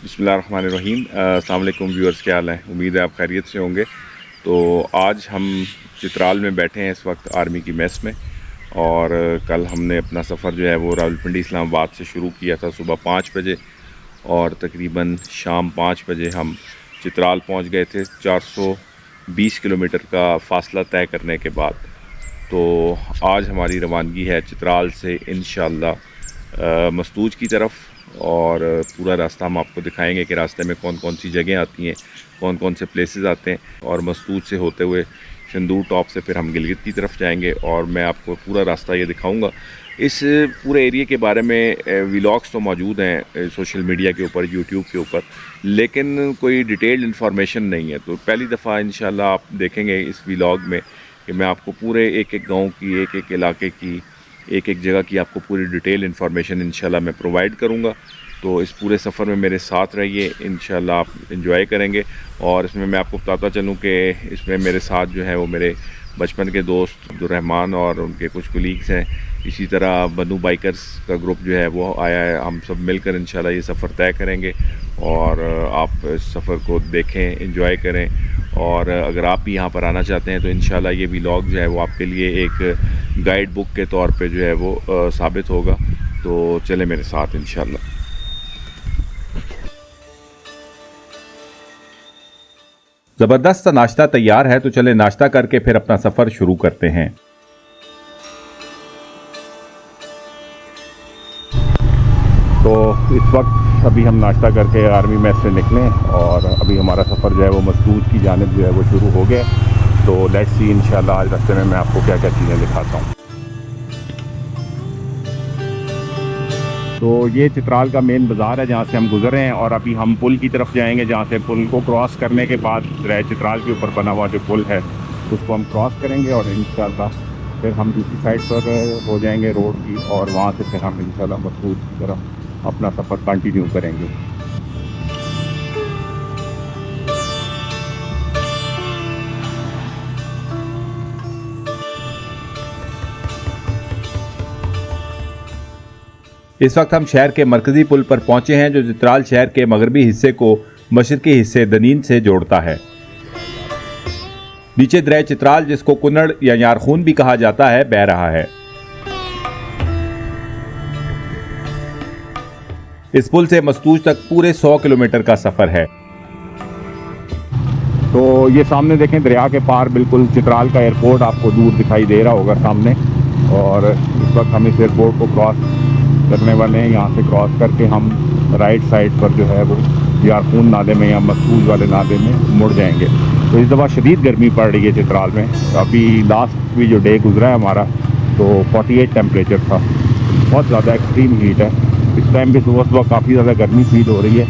बिस्मिल्लाहिर्रहमानिर्रहीम। अस्सलाम वालेकुम व्यूअर्स, क्या हाल है? उम्मीद है आप खैरियत से होंगे। तो आज हम चित्राल में बैठे हैं इस वक्त आर्मी की मेस में। और कल हमने अपना सफ़र जो है वो रावलपिंडी इस्लामाबाद से शुरू किया था सुबह 5 बजे, और तकरीबन शाम 5 बजे हम चित्राल पहुंच गए थे 420 किलोमीटर का फ़ासला तय करने के बाद। तो आज हमारी रवानगी है चित्राल से इंशाअल्लाह मस्तूज की तरफ, और पूरा रास्ता हम आपको दिखाएंगे कि रास्ते में कौन कौन सी जगह आती हैं, कौन कौन से प्लेसेस आते हैं। और मस्तूज से होते हुए शंदूर टॉप से फिर हम गिलगित की तरफ जाएंगे, और मैं आपको पूरा रास्ता ये दिखाऊंगा। इस पूरे एरिया के बारे में व्लॉग्स तो मौजूद हैं सोशल मीडिया के ऊपर, यूट्यूब के ऊपर, लेकिन कोई डिटेल्ड इन्फॉर्मेशन नहीं है। तो पहली दफ़ा इंशाल्लाह आप देखेंगे इस व्लॉग में कि मैं आपको पूरे एक एक गांव की, एक एक इलाके की, एक एक जगह की आपको पूरी डिटेल इन्फॉर्मेशन इंशाल्लाह मैं प्रोवाइड करूँगा। तो इस पूरे सफ़र में मेरे साथ रहिए, इंशाल्लाह आप इंजॉय करेंगे। और इसमें मैं आपको बताता चलूँ कि इसमें मेरे साथ जो है वो मेरे बचपन के दोस्त अब्दुर्रहमान और उनके कुछ कुलीग्स हैं। इसी तरह बनू बाइकर्स का ग्रुप जो है वो आया है। हम सब मिलकर इंशाल्लाह ये सफ़र तय करेंगे, और आप इस सफ़र को देखें, इंजॉय करें। और अगर आप भी यहाँ पर आना चाहते हैं तो इंशाल्लाह ये व्लॉग जो है वो आपके लिए एक गाइड बुक के तौर पे जो है वो साबित होगा। तो चले मेरे साथ इंशाल्लाह। ज़बरदस्त सा नाश्ता तैयार है, तो चले नाश्ता करके फिर अपना सफ़र शुरू करते हैं। तो इस वक्त अभी हम नाश्ता करके आर्मी मेस से निकले, और अभी हमारा सफ़र जो है वो मस्तूज की जानिब जो है वो शुरू हो गया। तो लेट्स सी इंशाल्लाह आज रास्ते में मैं आपको क्या क्या चीज़ें दिखाता हूँ। तो ये चित्राल का मेन बाज़ार है जहाँ से हम गुजर रहे हैं, और अभी हम पुल की तरफ जाएंगे, जहाँ से पुल को क्रॉस करने के बाद चित्राल के ऊपर बना हुआ जो पुल है उसको हम क्रॉस करेंगे, और इंशाल्लाह फिर हम दूसरी साइड पर हो जाएंगे रोड की, और वहाँ से फिर हम इंशाल्लाह मस्तूज की तरफ अपना सफ़र कंटिन्यू करेंगे। इस वक्त हम शहर के मरकज़ी पुल पर पहुंचे हैं, जो चित्राल शहर के मगरबी हिस्से को मशरकी हिस्से दनीन से जोड़ता है। नीचे दरिया चित्राल, जिसको कुन्नड़ या यारखून भी कहा जाता है, बह रहा है। इस पुल से मस्तूज तक पूरे 100 किलोमीटर का सफ़र है। तो ये सामने देखें, दरिया के पार बिल्कुल चित्राल का एयरपोर्ट आपको दूर दिखाई दे रहा होगा सामने। और इस वक्त हम इस एयरपोर्ट को क्रॉस करने वाले हैं। यहाँ से क्रॉस करके हम राइट साइड पर जो है वो यारखून नाले में या मस्तूज वाले नाले में मुड़ जाएंगे। तो इस दफ़ा शदीद गर्मी पड़ रही है चित्राल में। अभी लास्ट भी जो डे गुजरा है हमारा, तो 48 टेम्परेचर था, बहुत ज़्यादा एक्सट्रीम हीट है। इस टाइम भी सुबह काफ़ी ज़्यादा गर्मी फील हो रही है,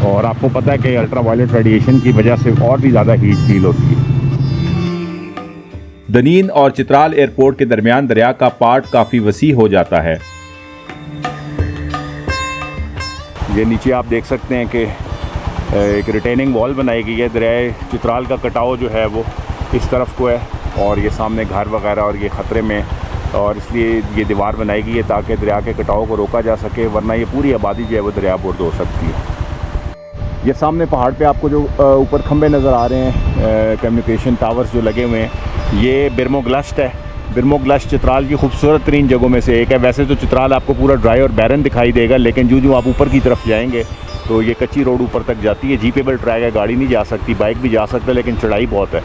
और आपको पता है कि अल्ट्रा वायलेट रेडिएशन की वजह से और भी ज़्यादा हीट फील होती है। दनीन और चित्राल एयरपोर्ट के दरमियान दरिया का पार्ट काफ़ी वसी हो जाता है। ये नीचे आप देख सकते हैं कि एक रिटेनिंग वॉल बनाई गई है। दरिया चित्राल का कटाव जो है वो इस तरफ को है, और ये सामने घर वगैरह और ये ख़तरे में, और इसलिए ये दीवार बनाई गई है ताकि दरिया के कटाव को रोका जा सके, वरना ये पूरी आबादी जो है वो दरिया बुर्द हो सकती है। ये सामने पहाड़ पे आपको जो ऊपर खंबे नज़र आ रहे हैं, कम्युनिकेशन टावर्स जो लगे हुए हैं, ये बिरमोगलस्ट है। बिरमोगलस्ट चित्राल की खूबसूरत तरीन जगहों में से एक है। वैसे तो चित्राल आपको पूरा ड्राई और बैरन दिखाई देगा, लेकिन जो आप ऊपर की तरफ जाएंगे तो ये कच्ची रोड ऊपर तक जाती है। जीपेबल ट्रैक है, गाड़ी नहीं जा सकती, बाइक भी जा सकता है, लेकिन चढ़ाई बहुत है।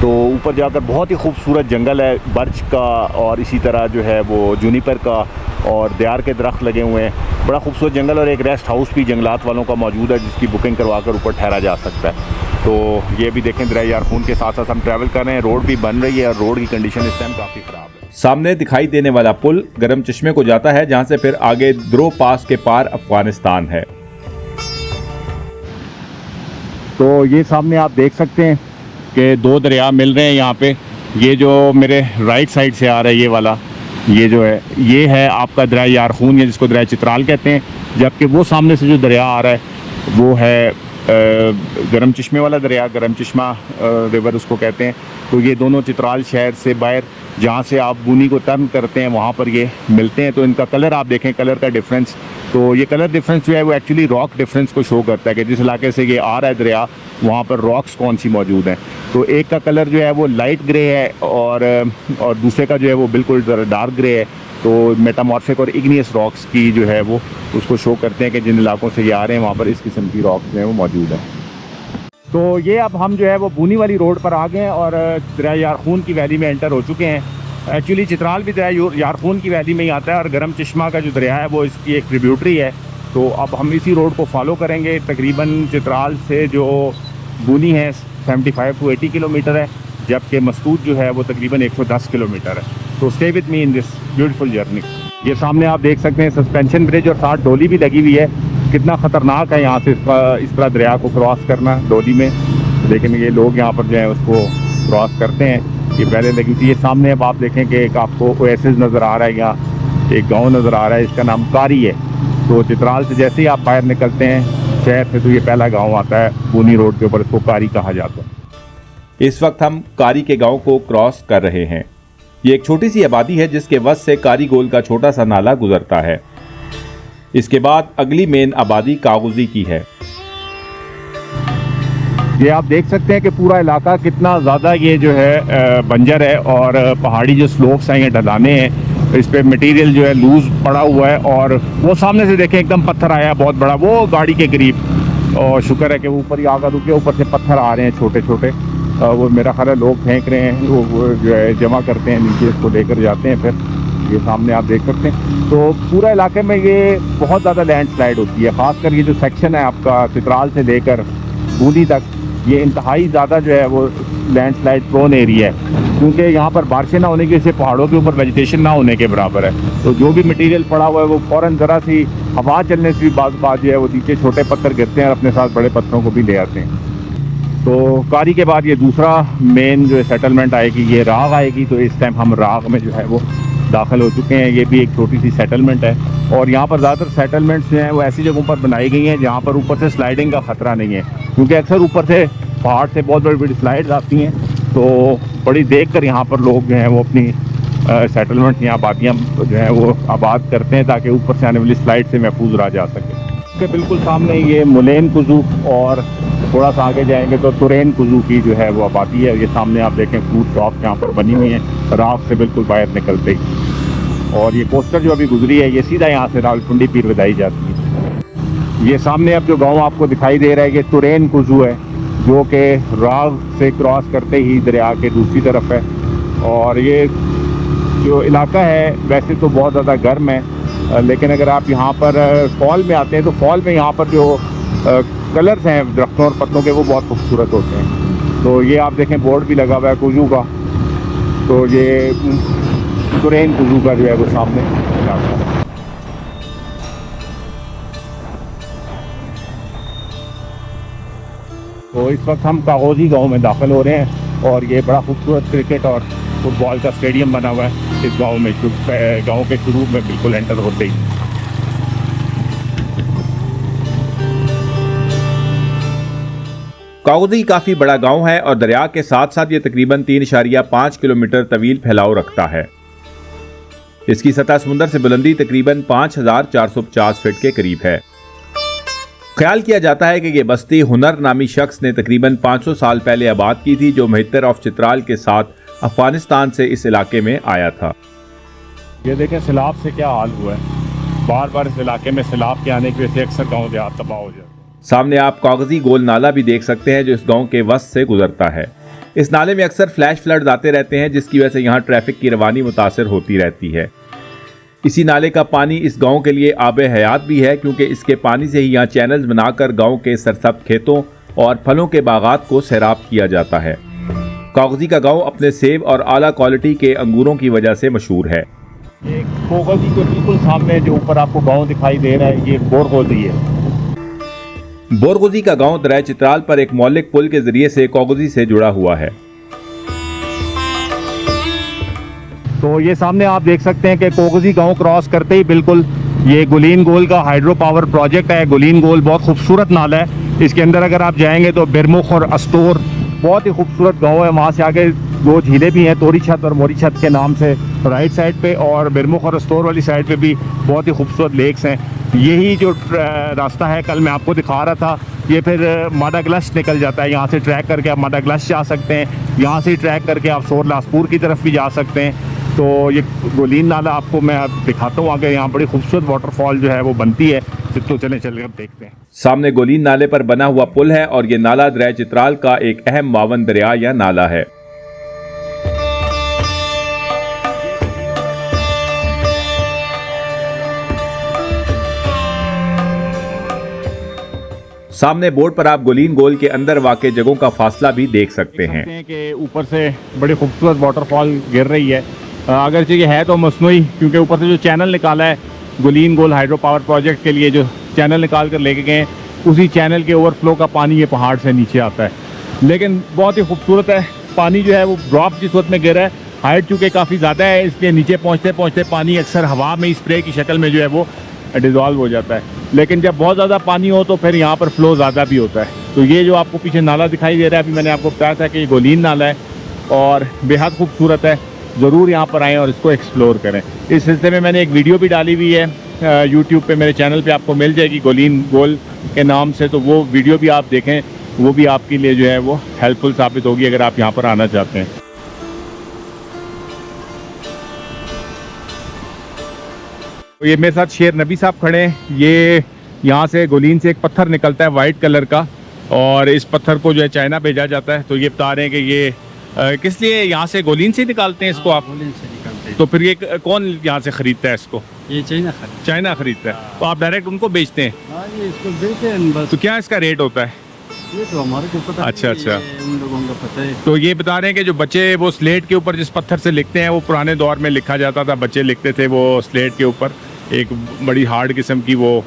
तो ऊपर जाकर बहुत ही खूबसूरत जंगल है, बर्च का, और इसी तरह जो है वो जूनिपर का और देयार के दरख्त लगे हुए हैं। बड़ा खूबसूरत जंगल, और एक रेस्ट हाउस भी जंगलात वालों का मौजूद है, जिसकी बुकिंग करवा कर ऊपर ठहरा जा सकता है। तो ये भी देखें, दरिया यारखून के साथ साथ हम ट्रैवल कर रहे हैं। रोड भी बन रही है, और रोड की कंडीशन इस टाइम काफ़ी ख़राब है। सामने दिखाई देने वाला पुल गरम चश्मे को जाता है, जहाँ से फिर आगे द्रो पास के पार अफगानिस्तान है। तो ये सामने आप देख सकते हैं कि दो दरिया मिल रहे हैं यहाँ पे। ये जो मेरे राइट साइड से आ रहा है ये वाला, ये जो है ये है आपका दरिया यारखून, या जिसको दरिया चित्राल कहते हैं। जबकि वो सामने से जो दरिया आ रहा है वो है गरम चश्मे वाला दरिया, गरम चश्मा रिवर उसको कहते हैं। तो ये दोनों चित्राल शहर से बाहर जहाँ से आप बूनी को टर्न करते हैं वहाँ पर ये मिलते हैं। तो इनका कलर आप देखें, कलर का डिफरेंस, तो ये कलर डिफरेंस जो है वो एक्चुअली रॉक डिफरेंस को शो करता है कि जिस इलाके से ये आ रहा है दरिया वहाँ पर रॉक्स कौन सी मौजूद हैं। तो एक का कलर जो है वो लाइट ग्रे है और दूसरे का जो है वो बिल्कुल डार्क ग्रे है। तो मेटामॉर्फिक और इग्नियस रॉक्स की जो है वो उसको शो करते हैं कि जिन इलाकों से ये आ रहे हैं वहाँ पर इस किस्म की रॉक्स जो है वो मौजूद है। तो ये अब हम जो है वो बूनी वाली रोड पर आ गए हैं और दरिया यारखून की वैली में एंटर हो चुके हैं। एक्चुअली चित्राल भी दरिया यारखून की वैली में ही आता है और गरम चश्मा का जो दरिया है वो इसकी एक ट्रिब्यूटरी है। तो अब हम इसी रोड को फॉलो करेंगे। तकरीबन चित्राल से जो बूनी है 75 to 80 किलोमीटर है, जबकि मस्तूत जो है वो तकरीबन 110 किलोमीटर है। तो stay with me in this beautiful journey. ये सामने आप देख सकते हैं सस्पेंशन ब्रिज और साथ डोली भी लगी हुई है। कितना ख़तरनाक है यहाँ से इस तरह दरिया को क्रॉस करना डोली में, लेकिन ये लोग यहाँ पर जो है उसको क्रॉस करते हैं। ये पहले लगी थी। ये सामने अब आप देखें कि एक आपको ओएसिस नज़र आ रहा है, यहाँ एक गांव नज़र आ रहा है, इसका नाम कारी है। तो चित्राल से जैसे ही आप बाहर निकलते हैं शहर से तो ये पहला गाँव आता है बूनी रोड के ऊपर, इसको कारी कहा जाता है। इस वक्त हम कारी के गांव को क्रॉस कर रहे हैं। ये एक छोटी सी आबादी है जिसके वस्त से कारी गोल का छोटा सा नाला गुजरता है। इसके बाद अगली मेन आबादी कागुजी की है। ये आप देख सकते हैं कि पूरा इलाका कितना ज़्यादा ये जो है बंजर है और पहाड़ी जो स्लोप्स हैं ये ढलाने हैं, इस पर मटेरियल जो है लूज़ पड़ा हुआ है। और वो सामने से देखें एकदम पत्थर आया है बहुत बड़ा, वो गाड़ी के करीब, और शुक्र है कि वो ऊपर ही आकर रुके, ऊपर से पत्थर आ रहे हैं छोटे छोटे। वो मेरा ख्याल है लोग फेंक रहे हैं, वो जो है जमा करते हैं नीचे, इसको लेकर जाते हैं फिर। ये सामने आप देख सकते हैं। तो पूरा इलाके में ये बहुत ज़्यादा लैंडस्लाइड होती है, ख़ासकर ये जो सेक्शन है आपका चित्राल से लेकर बूंदी तक, ये इंतहाई ज़्यादा जो है वो लैंडस्लाइड प्रोन एरिया है, क्योंकि यहाँ पर बारिशें ना होने की वजह से पहाड़ों के ऊपर वेजिटेशन ना होने के बराबर है। तो जो भी मटेरियल पड़ा हुआ है वो फ़ौरन ज़रा सी हवा चलने से भी बाज़ जो है वो नीचे छोटे पत्थर गिरते हैं और अपने साथ बड़े पत्थरों को भी ले आते हैं। तो कारी के बाद ये दूसरा मेन जो सेटलमेंट आएगी, ये राग आएगी। तो इस टाइम हम राग में जो है वो दाखिल हो चुके हैं। ये भी एक छोटी सी सेटलमेंट है और यहाँ पर ज़्यादातर सेटलमेंट्स जो हैं वो ऐसी जगहों पर बनाई गई हैं जहाँ पर ऊपर से स्लाइडिंग का ख़तरा नहीं है, क्योंकि अक्सर ऊपर से पहाड़ से बहुत बड़ी बड़ी स्लाइड्स आती हैं। तो बड़ी देख कर यहाँ पर लोग जो हैं वो अपनी सेटलमेंट या आबादियाँ जो हैं वो आबाद करते हैं ताकि ऊपर से आने वाली स्लाइड से महफूज रहा जा सके। इसके बिल्कुल सामने ये मुलेन कुजू और थोड़ा सा आगे जाएंगे तो तुरैन कुजू की जो है वो आबादी है। ये सामने आप देखें फ्रूट शॉप यहाँ पर बनी हुई है राग से बिल्कुल बाहर निकलते ही। और ये कोस्टर जो अभी गुजरी है ये सीधा यहाँ से रावलपिंडी पीर विदाई जाती है। ये सामने अब जो गांव आपको दिखाई दे रहा है ये तुरैन कुजू है, जो कि राग से क्रॉस करते ही दरिया के दूसरी तरफ है। और ये जो इलाका है वैसे तो बहुत ज़्यादा गर्म है, लेकिन अगर आप यहाँ पर फॉल में आते हैं तो फॉल में यहाँ पर जो कलर्स हैं दरख्तों और पत्तों के वो बहुत खूबसूरत होते हैं। तो ये आप देखें बोर्ड भी लगा हुआ है कुजू का, तो ये तुरैन कुजू का जो है वो सामने इलाका है। तो इस वक्त हम कागोजी गांव में दाखिल हो रहे हैं और ये बड़ा खूबसूरत क्रिकेट और फुटबॉल का स्टेडियम बना हुआ है इस गांव में, गांव के शुरू में बिल्कुल एंटर होते ही। कागुजी काफ़ी बड़ा गांव है और दरिया के साथ साथ ये तकरीबन 3.5 किलोमीटर तवील फैलाव रखता है। इसकी सतह समुंदर से बुलंदी तकरीबन 5450 फीट के करीब है। ख्याल किया जाता है कि ये बस्ती हुनर नामी शख्स ने तकरीबन 500 साल पहले आबाद की थी, जो महितर ऑफ चित्राल के साथ अफगानिस्तान से इस इलाके में आया था। ये देखें सैलाब से क्या हाल हुआ है, बार बार इस इलाके में सैलाब के आने की वजह से अक्सर गाँव देहात तबाह हो जाते हैं। सामने आप कागजी गोल नाला भी देख सकते हैं जो इस गांव के वस्त से गुजरता है। इस नाले में अक्सर फ्लैश फ्लड्स आते रहते हैं जिसकी वजह से यहाँ ट्रैफिक की रवानी मुतासर होती रहती है। इसी नाले का पानी इस गांव के लिए आबे हयात भी है, क्योंकि इसके पानी से ही यहाँ चैनल्स बनाकर गांव के सरसब्ज खेतों और फलों के बागात को सैराब किया जाता है। कागजी का गांव अपने सेब और आला क्वालिटी के अंगूरों की वजह से मशहूर है। कागजी के बिल्कुल सामने जो ऊपर आपको गाँव दिखाई दे रहा है ये बोरगोजी है। बोरगुजी का गांव दरिया चित्राल पर एक मौलिक पुल के जरिए से कागुजी से जुड़ा हुआ है। तो ये सामने आप देख सकते हैं कि कागुजी गांव क्रॉस करते ही बिल्कुल ये गुलीन गोल का हाइड्रो पावर प्रोजेक्ट है। गुलीन गोल बहुत खूबसूरत नाला है, इसके अंदर अगर आप जाएंगे तो बिरमुख और अस्तोर बहुत ही खूबसूरत गाँव है। वहाँ से आगे दो झीलें भी हैं, तोरी छत और मोरी छत के नाम से राइट साइड पे, और बिरमुख और अस्तोर वाली साइड पे भी बहुत ही खूबसूरत लेक्स हैं। यही जो रास्ता है कल मैं आपको दिखा रहा था, ये फिर माडाग्लश निकल जाता है। यहाँ से ट्रैक करके आप माडाग्लश जा सकते हैं, यहाँ से ट्रैक करके आप सोर लासपुर की तरफ भी जा सकते हैं। तो ये गोलीन नाला आपको मैं दिखाता हूँ आगे, यहाँ बड़ी खूबसूरत वाटरफॉल जो है वो बनती है। तो चले कर देखते हैं। सामने गोलीन नाले पर बना हुआ पुल है और ये नाला दरिया चित्राल का एक अहम मावन दरिया या नाला है। सामने बोर्ड पर आप गोलीन गोल के अंदर वाक़े जगहों का फासला भी देख सकते हैं कि ऊपर से बड़ी खूबसूरत वाटरफॉल गिर रही है। अगर ये है तो मसनूई, क्योंकि ऊपर से जो चैनल निकाला है गोलीन गोल हाइड्रो पावर प्रोजेक्ट के लिए, जो चैनल निकाल कर लेके गए, उसी चैनल के ओवरफ्लो का पानी ये पहाड़ से नीचे आता है। लेकिन बहुत ही खूबसूरत है। पानी जो है वो ड्रॉप जिस वक्त में गिरा है, हाइट चूँकि काफ़ी ज़्यादा है, इसलिए नीचे पहुँचते पहुँचते पानी अक्सर हवा में स्प्रे की शक्ल में जो है वो डिज़ोल्व हो जाता है। लेकिन जब बहुत ज़्यादा पानी हो तो फिर यहाँ पर फ्लो ज़्यादा भी होता है। तो ये जो आपको पीछे नाला दिखाई दे रहा है, अभी मैंने आपको बताया था कि ये गोलीन नाला है और बेहद खूबसूरत है। ज़रूर यहाँ पर आएँ और इसको एक्सप्लोर करें। इस सिलसिले में मैंने एक वीडियो भी डाली हुई है यूट्यूब पे, मेरे चैनल पे आपको मिल जाएगी गोलीन गोल के नाम से। तो वो वीडियो भी आप देखें, वो भी आपके लिए जो है वो हेल्पफुल साबित होगी अगर आप यहाँ पर आना चाहते हैं। तो ये मेरे साथ शेर नबी साहब खड़े हैं। ये यहाँ से गोलीन से एक पत्थर निकलता है वाइट कलर का, और इस पत्थर को जो है चाइना भेजा जाता है। तो ये बता रहे हैं कि ये किस लिए यहाँ से गोलीन से निकालते हैं इसको आप? गोलीन से निकालते हैं। तो फिर ये कौन यहाँ से ख़रीदता है इसको? ये चाइना ख़रीदता है। तो आप डायरेक्ट उनको बेचते हैं? हाँ, ये इसको बेचते हैं बस। तो क्या इसका रेट होता है? ये तो हमारे को पता अच्छा, नहीं, अच्छा। ये उन लोगों को पता है। तो ये बता रहे हैं कि जो बच्चे वो स्लेट के ऊपर जिस पत्थर से लिखते हैं, वो पुराने दौर में लिखा जाता था, बच्चे लिखते थे वो स्लेट के ऊपर, एक बड़ी हार्ड किस्म की वो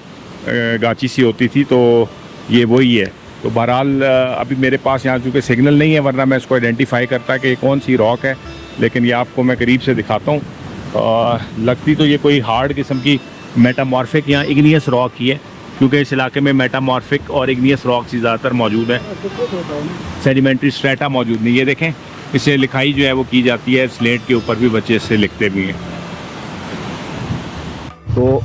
गाची सी होती थी। तो ये वही है। तो बहरहाल अभी मेरे पास यहाँ चूँकि सिग्नल नहीं है, वरना मैं इसको आइडेंटिफाई करता कि कौन सी रॉक है। लेकिन ये आपको मैं करीब से दिखाता हूँ। लगती तो ये कोई हार्ड किस्म की मेटामॉर्फिक या इग्नियस रॉक ही है, क्योंकि इस इलाके में मेटामॉर्फिक और इग्नियस रॉक्स ही ज़्यादातर मौजूद है। सेडिमेंट्री स्ट्रेटा मौजूद नहीं। ये देखें, इसे लिखाई जो है वो की जाती है, स्लेट के ऊपर भी बच्चे इससे लिखते भी हैं। तो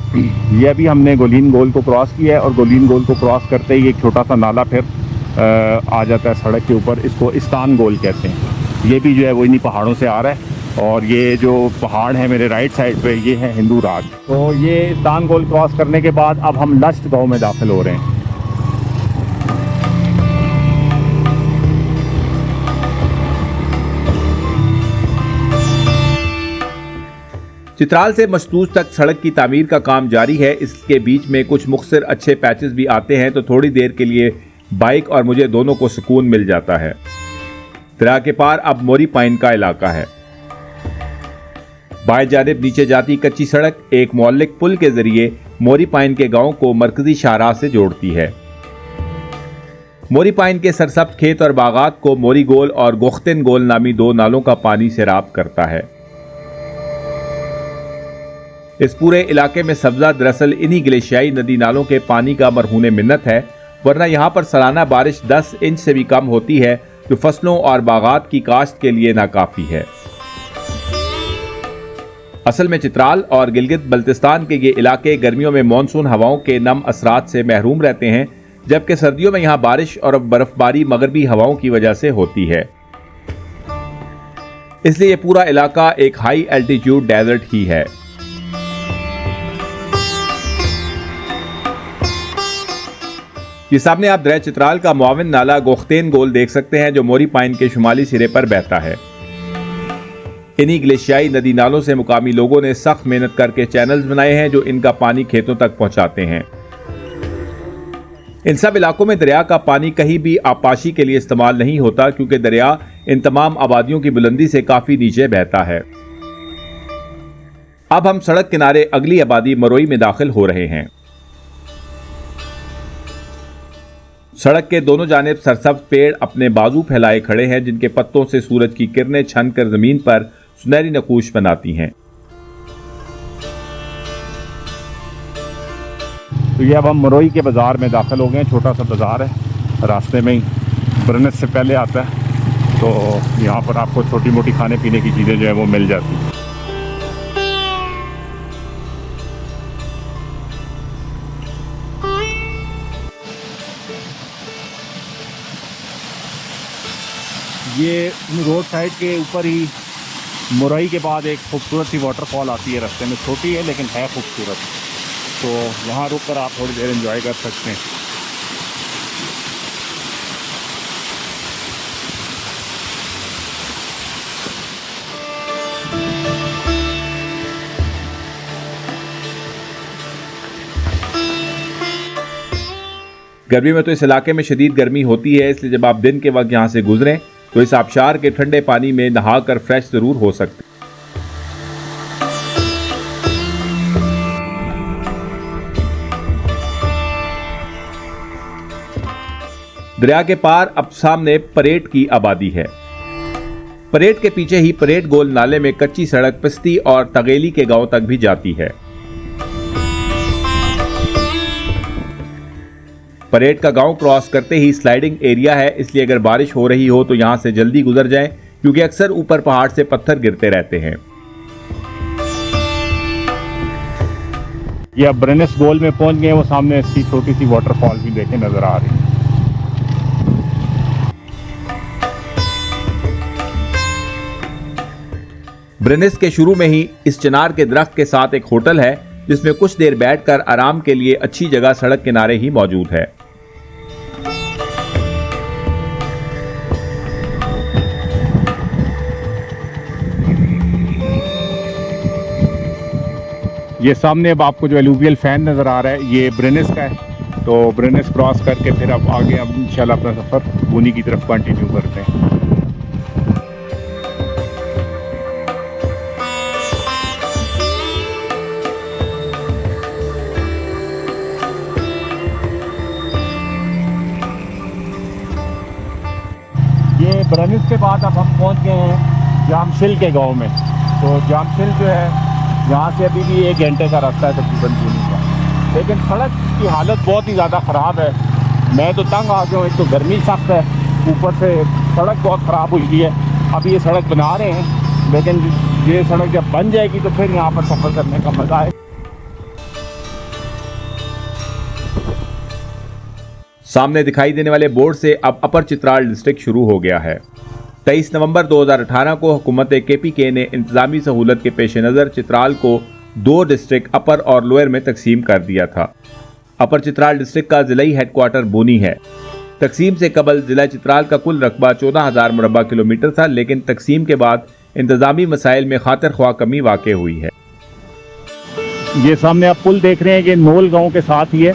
ये अभी हमने गोलीन गोल को क्रॉस किया है, और गोलीन गोल को क्रॉस करते ही एक छोटा सा नाला फिर आ जाता है सड़क के ऊपर। इसको इस्तान गोल कहते हैं। ये भी जो है वो इन्हीं पहाड़ों से आ रहा है, और ये जो पहाड़ है मेरे राइट साइड पे, ये है हिंदू राज। तो ये इस्तान गोल क्रॉस करने के बाद अब हम लश्त गाँव में दाखिल हो रहे हैं। चित्राल से मशतूज तक सड़क की तामीर का काम जारी है। इसके बीच में कुछ मुख्तसर अच्छे पैचेस भी आते हैं, तो थोड़ी देर के लिए बाइक और मुझे दोनों को सुकून मिल जाता है। दरिया के पार अब मोरी पाइन का इलाका है। बाएं जानिब नीचे जाती कच्ची सड़क एक मौलिक पुल के जरिए मोरी पाइन के गांव को मरकजी शाहराह से जोड़ती है। मोरी पाइन के सरसब्ज़ खेत और बागात को मोरी गोल और गोख्तिन गोल नामी दो नालों का पानी सैराब करता है। इस पूरे इलाके में सब्जा दरअसल इन्हीं ग्लेशियाई नदी नालों के पानी का मरहून मिन्नत है, वरना यहाँ पर सालाना बारिश 10 इंच से भी कम होती है, जो फसलों और बागात की काश्त के लिए नाकाफी है। असल में चित्राल और गिलगित बल्तिस्तान के ये इलाके गर्मियों में मानसून हवाओं के नम असरात से महरूम रहते हैं, जबकि सर्दियों में यहाँ बारिश और बर्फबारी मगरबी हवाओं की वजह से होती है। इसलिए ये पूरा इलाका एक हाई एल्टीट्यूड डेजर्ट ही है। ये सामने आप दरिया चित्राल का मुआविन नाला गोख्तेन गोल देख सकते हैं, जो मोरी पाइन के शुमाली सिरे पर बहता है। इन्हीं ग्लेशियाई नदी नालों से मुकामी लोगों ने सख्त मेहनत करके चैनल्स बनाए हैं, जो इनका पानी खेतों तक पहुंचाते हैं। इन सब इलाकों में दरिया का पानी कहीं भी आबपाशी के लिए इस्तेमाल नहीं होता, क्योंकि दरिया इन तमाम आबादियों की बुलंदी से काफी नीचे बहता है। अब हम सड़क किनारे अगली आबादी मरोई में दाखिल हो रहे हैं। सड़क के दोनों जानिब सरसब्ज पेड़ अपने बाजू फैलाए खड़े हैं, जिनके पत्तों से सूरज की किरणें छन कर जमीन पर सुनहरी नकूश बनाती हैं। तो ये अब हम मरोई के बाजार में दाखिल हो गए हैं। छोटा सा बाजार है रास्ते में ही ब्रनेस से पहले आता है, तो यहाँ पर आपको छोटी मोटी खाने पीने की चीज़ें जो है वो मिल जाती हैं। ये रोड साइड के ऊपर ही मुरई के बाद एक खूबसूरत सी वाटरफॉल आती है रास्ते में, छोटी है लेकिन है खूबसूरत, तो वहाँ रुक कर आप थोड़ी देर एंजॉय कर सकते हैं। गर्मी में तो इस इलाके में शदीद गर्मी होती है, इसलिए जब आप दिन के वक्त यहाँ से गुजरें तो इस आबशार के ठंडे पानी में नहाकर फ्रेश जरूर हो सकते। दरिया के पार अब सामने परेड की आबादी है। परेड के पीछे ही परेड गोल नाले में कच्ची सड़क पिस्ती और तगेली के गांव तक भी जाती है। परेड का गांव क्रॉस करते ही स्लाइडिंग एरिया है, इसलिए अगर बारिश हो रही हो तो यहां से जल्दी गुजर जाएं, क्योंकि अक्सर ऊपर पहाड़ से पत्थर गिरते रहते हैं। ये अब ब्रनेस गोल में पहुंच गए, वो सामने इसकी छोटी सी वाटरफॉल भी देखे नजर आ रही है। ब्रनेस के शुरू में ही इस चिनार के दरख्त के साथ एक होटल है, जिसमें कुछ देर बैठकर आराम के लिए अच्छी जगह सड़क किनारे ही मौजूद है। ये सामने अब आपको जो एलुवियल फैन नज़र आ रहा है, ये ब्रनेस का है, तो ब्रनेस क्रॉस करके फिर अब आगे अब इंशाल्लाह अपना सफ़र बूनी की तरफ कंटिन्यू करते हैं। ये ब्रनेस के बाद अब हम पहुंच गए हैं जामशिल के गांव में। तो जामशिल जो है यहाँ से अभी भी 1 घंटे का रास्ता है तकरीबन बूनी का, लेकिन सड़क की हालत बहुत ही ज़्यादा ख़राब है। मैं तो तंग आ गया हूँ, एक तो गर्मी सख्त है, ऊपर से सड़क बहुत ख़राब हुई है। अभी ये सड़क बना रहे हैं, लेकिन ये सड़क जब बन जाएगी तो फिर यहाँ पर सफ़र करने का मज़ा है। सामने दिखाई देने वाले बोर्ड से अब अपर चित्राल डिस्ट्रिक्ट शुरू हो गया है। 23 नवंबर 2018 को हुकूमत KPK ने इंतजामी सहूलत के पेश नज़र चित्राल को 2 डिस्ट्रिक्ट अपर और लोअर में तकसीम कर दिया था। अपर चित्राल डिस्ट्रिक्ट का जिलाई हेडक्वार्टर बूनी है। तकसीम से कबल जिला चित्राल का कुल रकबा 14,000 मुरबा किलोमीटर था, लेकिन तकसीम के बाद इंतजामी मसाइल में खातिर ख्वाह कमी वाक़ हुई है। ये सामने आप पुल देख रहे हैं, ये नोल गाँव के साथ ही है,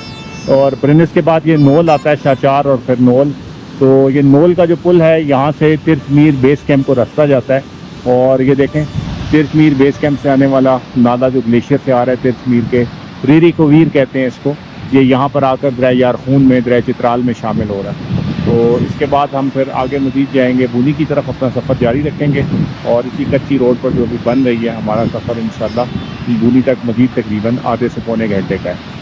और ब्रनेस के बाद ये नोल आता है, शाचार और फिर नोल। तो ये नोल का जो पुल है, यहाँ से तिरचमीर बेस कैंप को रास्ता जाता है, और ये देखें तिरचमीर बेस कैंप से आने वाला नाला जो ग्लेशियर से आ रहा है तिरचमीर के, रीरी को वीर कहते हैं इसको, ये यहाँ पर आकर दरिया यारखून में दरिया चित्राल में शामिल हो रहा है। तो इसके बाद हम फिर आगे मज़ीद जाएंगे, बूनी की तरफ अपना सफ़र जारी रखेंगे, और इसी कच्ची रोड पर जो भी बन रही है हमारा सफ़र इंशाल्लाह बूनी तक मज़ीद तकरीबन आधे से पौने घंटे का है।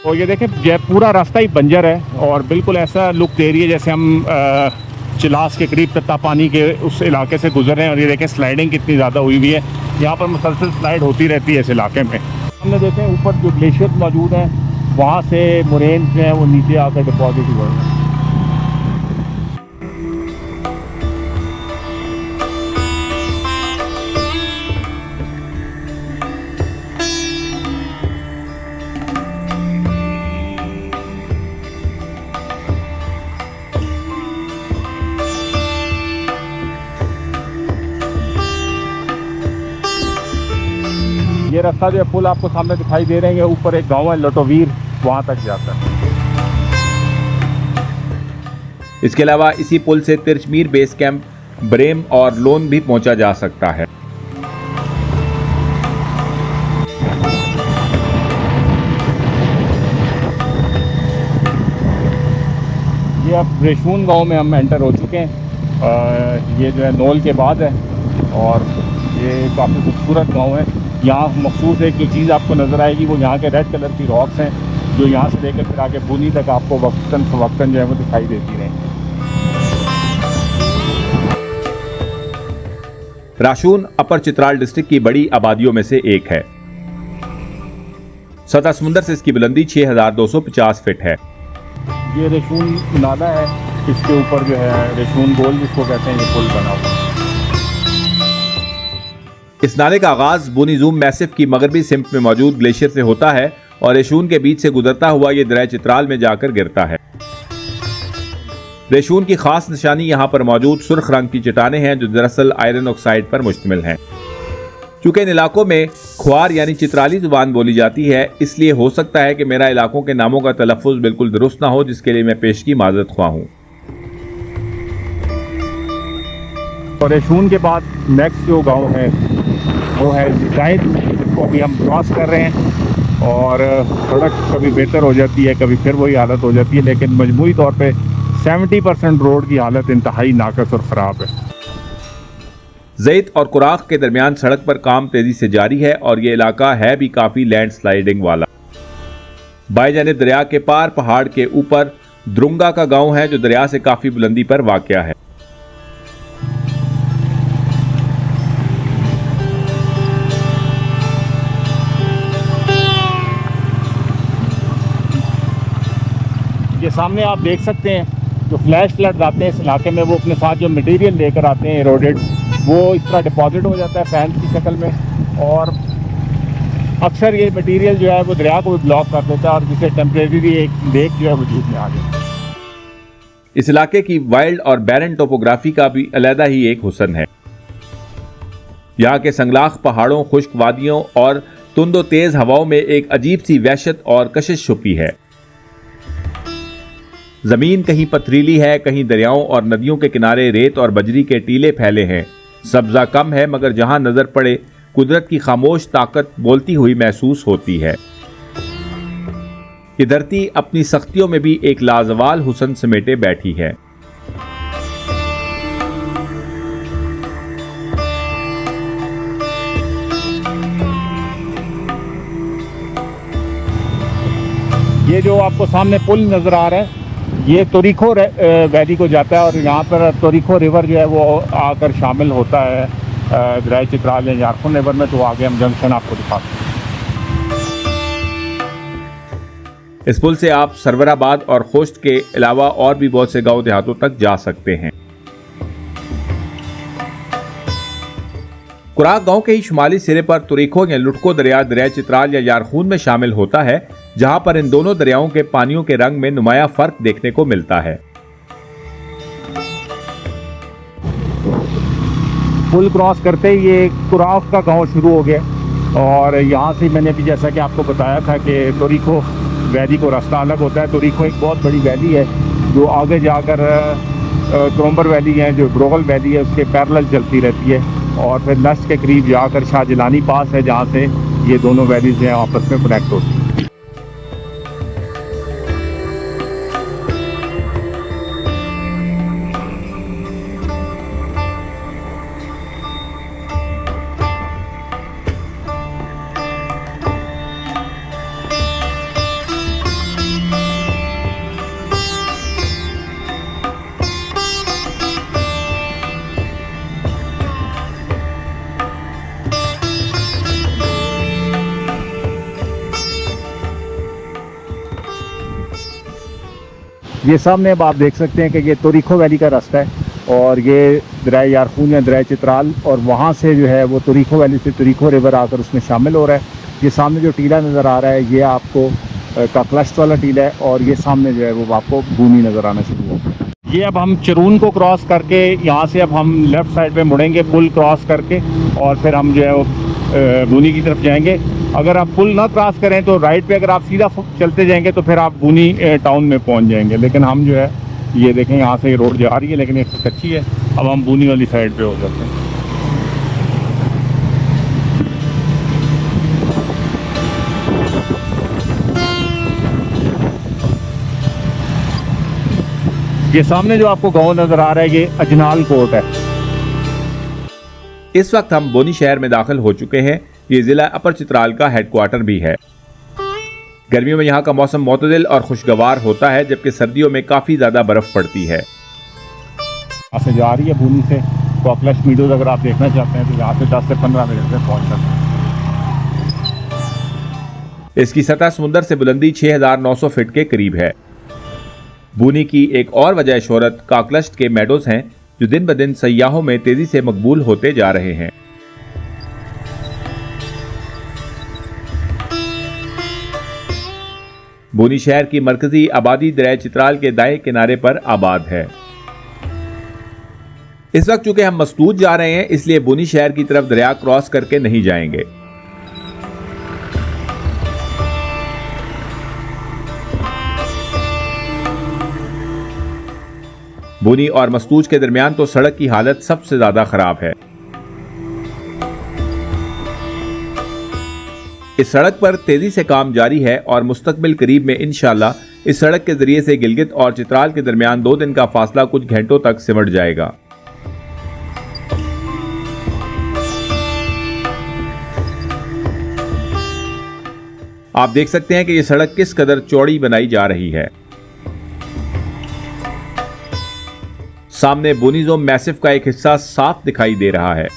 तो ये देखें पूरा रास्ता ही बंजर है, और बिल्कुल ऐसा लुक दे रही है जैसे हम चिलास के करीब तत्ता पानी के उस इलाके से गुजर रहे हैं। और ये देखें स्लाइडिंग कितनी ज़्यादा हुई हुई है, यहाँ पर मुसलसल स्लाइड होती रहती है इस इलाके में। हमने देखें ऊपर जो ग्लेशियर मौजूद हैं, वहाँ से मोरेन जो हैं वो नीचे आकर डिपॉजिट हुए हैं। ये रास्ता जो है पुल आपको सामने दिखाई दे रहे हैं, ऊपर एक गांव है लटोवीर, वहां तक जाता है। इसके अलावा इसी पुल से तिरचमीर बेस कैंप, ब्रेम और लोन भी पहुंचा जा सकता है। ये अब रेशून गांव में हम एंटर हो चुके हैं। ये जो है नोल के बाद है, और ये काफ़ी खूबसूरत गांव है। यहाँ मखसूस एक चीज़ आपको नज़र आएगी, वो यहाँ के रेड कलर की रॉक्स हैं, जो यहाँ से लेकर फिर आगे बूनी तक आपको वक्तन फवक्तन जो है वो दिखाई देती रहेंगी। राशून अपर चित्राल डिस्ट्रिक्ट की बड़ी आबादियों में से एक है। सतह समुंदर से इसकी बुलंदी 6250 फीट है। ये रेशून नाला है, इसके ऊपर जो है रेशून गोल जिसको कहते हैं, ये पुल बना हुआ है। इस नाले का आगाज बोनी जूम मैसिफ की मगरबी सिम्त में मौजूद ग्लेशियर से होता है और रेशून के बीच से गुजरता हुआ ये दरिया चित्राल में जाकर गिरता है। रेशून की खास निशानी यहाँ पर मौजूद सुर्ख रंग की चट्टानें हैं जो दरअसल आयरन ऑक्साइड पर मुश्तमिल हैं। चूंकि इन इलाकों में ख्वार यानी चित्राली जुबान बोली जाती है, इसलिए हो सकता है कि मेरा इलाकों के नामों का तलफ़ुज़ बिल्कुल दुरुस्त ना हो, जिसके लिए मैं पेशगी माज़रत ख्वाह हूँ। और रेशून के बाद नेक्स्ट जो गांव है वो है जाहिद, जिसको अभी हम क्रॉस कर रहे हैं। और सड़क कभी बेहतर हो जाती है, कभी फिर वही हालत हो जाती है, लेकिन मजमूई तौर पे 70% रोड की हालत इंतहाई नाकस और ख़राब है। ज़ैत और कुराख के दरमियान सड़क पर काम तेज़ी से जारी है और ये इलाका है भी काफ़ी लैंड स्लाइडिंग वाला। बाएं जानिब दरिया के पार पहाड़ के ऊपर द्रुंगा का गांव है जो दरिया से काफ़ी बुलंदी पर वाक़या है। ये सामने आप देख सकते हैं जो फ्लैश फ्लड आते हैं इस इलाके में, वो अपने साथ जो मटेरियल लेकर आते हैं एरोडेड, वो इस तरह डिपॉजिट हो जाता है फैन की शक्ल में, और अक्सर ये मटेरियल जो है वो दरिया को भी ब्लॉक कर देता है और जिससे टेम्परेरी एक लेक जो है वजूद में आ गया। इस इलाके की वाइल्ड और बैरन टोपोग्राफी का भी अलहदा ही एक हुस्न है। यहाँ के संगलाख पहाड़ों, खुश्क वादियों और तुंदो तेज हवाओं में एक अजीब सी वहशत और कशिश छुपी है। जमीन कहीं पथरीली है, कहीं दरियाओं और नदियों के किनारे रेत और बजरी के टीले फैले हैं। सब्जा कम है, मगर जहां नजर पड़े कुदरत की खामोश ताकत बोलती हुई महसूस होती है। ये धरती अपनी सख्तियों में भी एक लाजवाल हुस्न समेटे बैठी है। ये जो आपको सामने पुल नज़र आ रहा है, ये तोरीखो वैली को जाता है और यहाँ पर तोरीखो रिवर जो है वो आकर शामिल होता है दरिया चित्राल या यारकुन रिवर में। तो आगे हम जंक्शन आपको दिखाते हैं। इस पुल से आप सरवराबाद और खोश्त के अलावा और भी बहुत से गांव देहातों तक जा सकते हैं। कुराक गांव के ही शुमाली सिरे पर तुरीखो या लुटको दरिया दरिया चित्राल या यारखून में शामिल होता है, जहां पर इन दोनों दरियाओं के पानियों के रंग में नुमाया फर्क देखने को मिलता है। पुल क्रॉस करते ही ये कुराक का गांव शुरू हो गया और यहाँ से मैंने अभी जैसा कि आपको बताया था कि तोरीखो वैली को रास्ता अलग होता है। तोरीखो एक बहुत बड़ी वैली है जो आगे जाकर क्रोम्बर वैली है, जो ब्रोगल वैली है, उसके पैरेलल चलती रहती है और फिर नस्ट के करीब जाकर शाहजलानी पास है जहाँ से ये दोनों वैलीज हैं आपस में कनेक्ट होती हैं। ये सामने अब आप देख सकते हैं कि ये तोरीखो वैली का रास्ता है और ये दरिया यारखून या दरिया चित्राल, और वहाँ से जो है वो तोरीखो वैली से तोरीखो रिवर आकर उसमें शामिल हो रहा है। ये सामने जो टीला नज़र आ रहा है ये आपको काकलश्त वाला टीला है और ये सामने जो है वो आपको बूनी नज़र आना शुरू होगा। ये अब हम चरून को क्रॉस करके यहाँ से अब हम लेफ़्ट साइड पे मुड़ेंगे पुल क्रॉस करके और फिर हम जो है वो बूनी की तरफ जाएंगे। अगर आप पुल ना क्रॉस करें तो राइट पे अगर आप सीधा चलते जाएंगे तो फिर आप बूनी टाउन में पहुँच जाएंगे। लेकिन हम जो है ये देखें यहाँ से रोड जा रही है लेकिन ये कच्ची है, अब हम बूनी वाली साइड पे हो जाते हैं। ये सामने जो आपको गांव नजर आ रहा है ये अजनाल कोट है। इस वक्त हम बोनी शहर में दाखिल हो चुके हैं। ये जिला अपर चित्राल का हेडक्वार्टर भी है। गर्मियों में यहाँ का मौसम मोतदिल और खुशगवार होता है, जबकि सर्दियों में काफ़ी ज़्यादा बर्फ़ पड़ती है। यहाँ से जा रही है बूनी से कॉकलश मीडोज, अगर आप देखना चाहते हैं तो यहाँ से 10 से 15 मिनट में पहुँच सकते हैं। इसकी सतह समुद्र से बुलंदी 6,900 फीट के करीब है। बूनी की एक और वजह शोहरत कॉकलश के मेडोज हैं, जो दिन ब दिन सयाहों में तेजी से मकबूल होते जा रहे हैं। बूनी शहर की मरकजी आबादी दरिया चित्राल के दाएं किनारे पर आबाद है। इस वक्त चूंकि हम मस्तूत जा रहे हैं, इसलिए बूनी शहर की तरफ दरिया क्रॉस करके नहीं जाएंगे। बूनी और मस्तूज के दरमियान तो सड़क की हालत सबसे ज्यादा खराब है। इस सड़क पर तेजी से काम जारी है और मुस्तकबिल करीब में इंशाअल्लाह इस सड़क के जरिए से गिलगित और चित्राल के दरमियान 2 दिन का फासला कुछ घंटों तक सिमट जाएगा। आप देख सकते हैं कि यह सड़क किस कदर चौड़ी बनाई जा रही है। सामने बोनीजो मैसिव का एक हिस्सा साफ दिखाई दे रहा है।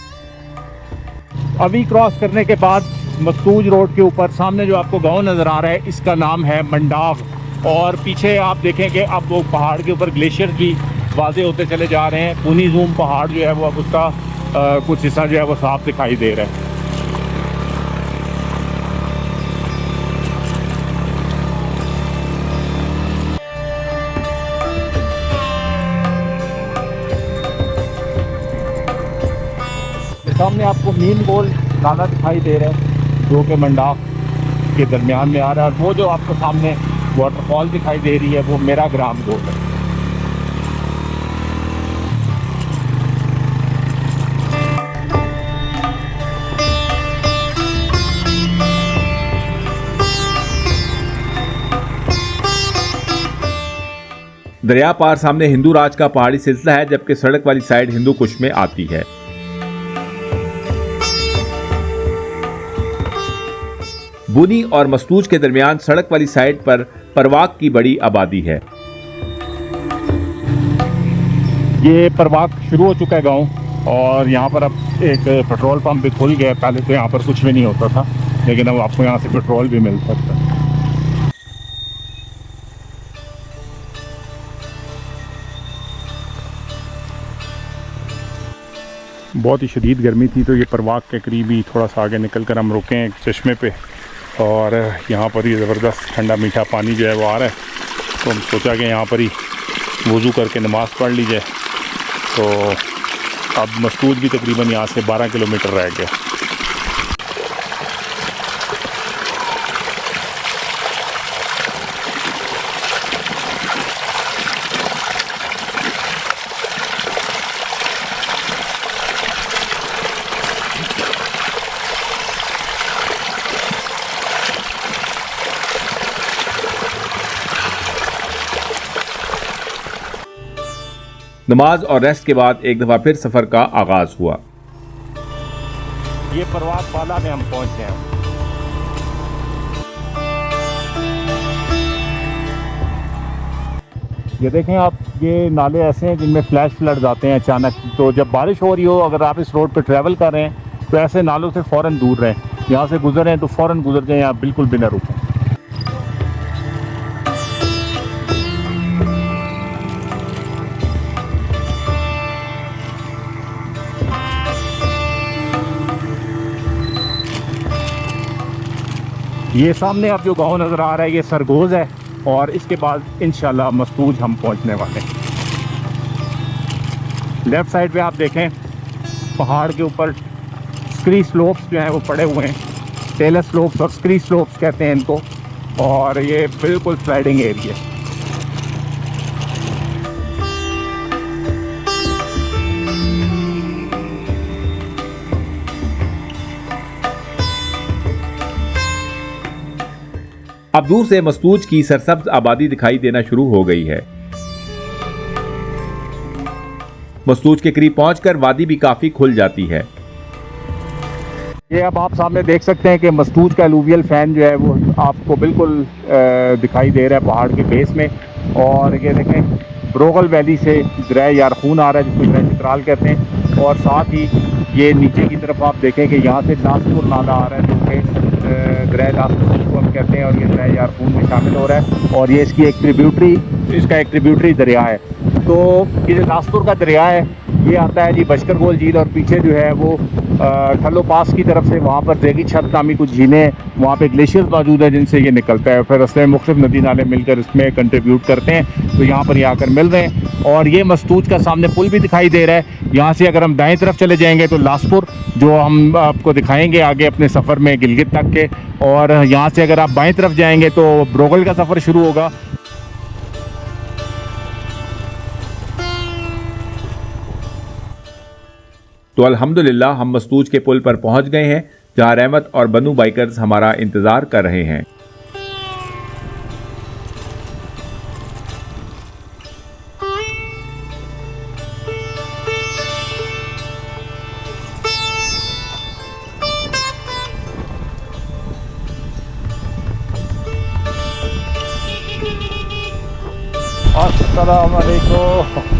अभी क्रॉस करने के बाद मस्तूज रोड के ऊपर सामने जो आपको गांव नज़र आ रहा है, इसका नाम है मंडाव। और पीछे आप देखेंगे अब वो पहाड़ के ऊपर ग्लेशियर की वाजे होते चले जा रहे हैं। पूनी जूम पहाड़ जो है वो अब उसका कुछ हिस्सा जो है वो साफ दिखाई दे रहा है। सामने आपको मीन गोल नाला दिखाई दे रहा है, जो कि मंडाफ के दरमियान में आ रहा है। और वो जो आपको सामने वाटरफॉल दिखाई दे रही है, वो मेरा ग्राम गोल है। दरिया पार सामने हिंदू राज का पहाड़ी सिलसिला है, जबकि सड़क वाली साइड हिंदू कुश में आती है। बूनी और मस्तूज के दरमियान सड़क वाली साइड पर परवाक की बड़ी आबादी है। ये परवाक शुरू हो चुका है गांव, और यहाँ पर अब एक पेट्रोल पंप भी खुल गया है। पहले तो यहाँ पर कुछ भी नहीं होता था, लेकिन अब आपको यहाँ से पेट्रोल भी मिल सकता है। बहुत ही शदीद गर्मी थी, तो ये परवाक के करीब ही थोड़ा सा आगे निकल कर हम रुके हैं एक चश्मे पे, और यहाँ पर ही ज़बरदस्त ठंडा मीठा पानी जो है वो आ रहा है। तो हम सोचा कि यहाँ पर ही वज़ू करके नमाज़ पढ़ ली जाए। तो अब मस्तूज भी तकरीबन यहाँ से 12 किलोमीटर रह गया। नमाज और रेस्ट के बाद एक दफा फिर सफर का आगाज हुआ। ये परवाक बाला में हम पहुंचे हैं। ये देखें आप, ये नाले ऐसे हैं जिनमें फ्लैश फ्लड्स आते हैं अचानक। तो जब बारिश हो रही हो, अगर आप इस रोड पर ट्रैवल कर रहे हैं, तो ऐसे नालों से फ़ौरन दूर रहें। यहाँ से गुजर रहे हैं तो फ़ौरन गुजर जाएं, यहाँ बिल्कुल बिना रुकें। ये सामने आप जो गांव नज़र आ रहा है, ये सरगोज है, और इसके बाद इंशाल्लाह मस्तूज हम पहुंचने वाले हैं। लेफ़्ट साइड पे आप देखें, पहाड़ के ऊपर स्क्री स्लोप्स जो हैं वो पड़े हुए हैं। टेलर स्लोप्स और स्क्री स्लोप्स कहते हैं इनको, और ये बिल्कुल स्लाइडिंग एरिया है। अब दूर से मस्तूज की सरसब्ज आबादी दिखाई देना शुरू हो गई है। मस्तूज के करीब पहुंचकर वादी भी काफी खुल जाती है। ये अब आप सामने देख सकते हैं कि मस्तूज का एलुवियल फ़ैन जो है वो आपको बिल्कुल दिखाई दे रहा है पहाड़ के बेस में। और ये देखें ब्रोगल वैली से दरिया यारखून आ रहा है, जिसको दरिया चित्राल कहते हैं। और साथ ही ये नीचे की तरफ आप देखें कि यहाँ से लासपुर नाला आ रहा है, जो कि दरिया लासपुर जिसको हम कहते हैं, और ये दरिया यारखून में शामिल हो रहा है। और ये इसका एक ट्रिब्यूटरी दरिया है। तो ये जो लासपुर का दरिया है ये आता है जी बशकर गोल झील, और पीछे जो है वो ठल्लो पास की तरफ से वहाँ पर देगी छत नामी कुछ झीलें, वहाँ पे ग्लेशियर्स मौजूद है जिनसे ये निकलता है। फिर रस्ते में मुख्तलिफ नदी नाले मिलकर इसमें कंट्रीब्यूट करते हैं, तो यहाँ पर ये आकर मिल रहे हैं। और ये मस्तूज का सामने पुल भी दिखाई दे रहा है। यहाँ से अगर हम दाएं तरफ चले जाएंगे तो लासपुर, जो हम आपको दिखाएंगे आगे अपने सफ़र में गिलगित तक के। और यहाँ से अगर आप बाएँ तरफ जाएँगे तो ब्रोगल का सफ़र शुरू होगा। तो अल्हम्दुलिल्लाह हम मस्तूज के पुल पर पहुंच गए हैं, जहां रहमत और बनू बाइकर्स हमारा इंतज़ार कर रहे हैं। अस्सलाम वालेकुम।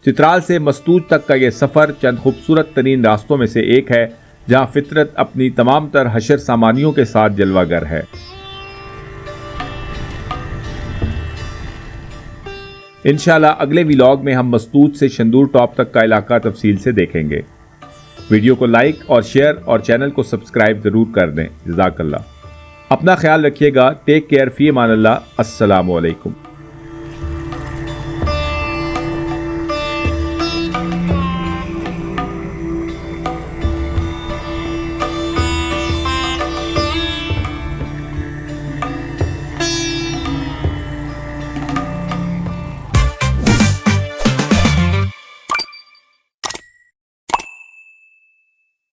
चित्राल से मस्तूज तक का ये सफ़र चंद खूबसूरत तरीन रास्तों में से एक है, जहां फितरत अपनी तमाम तर हशर सामानियों के साथ जलवागर है। इंशाल्लाह अगले व्लॉग में हम मस्तूज से शंदूर टॉप तक का इलाका तफसील से देखेंगे। वीडियो को लाइक और शेयर और चैनल को सब्सक्राइब ज़रूर कर दें। जज़ाकल्लाह। अपना ख्याल रखिएगा। टेक केयर, फ़ी अमान अल्लाह। अस्सलामु अलैकुम।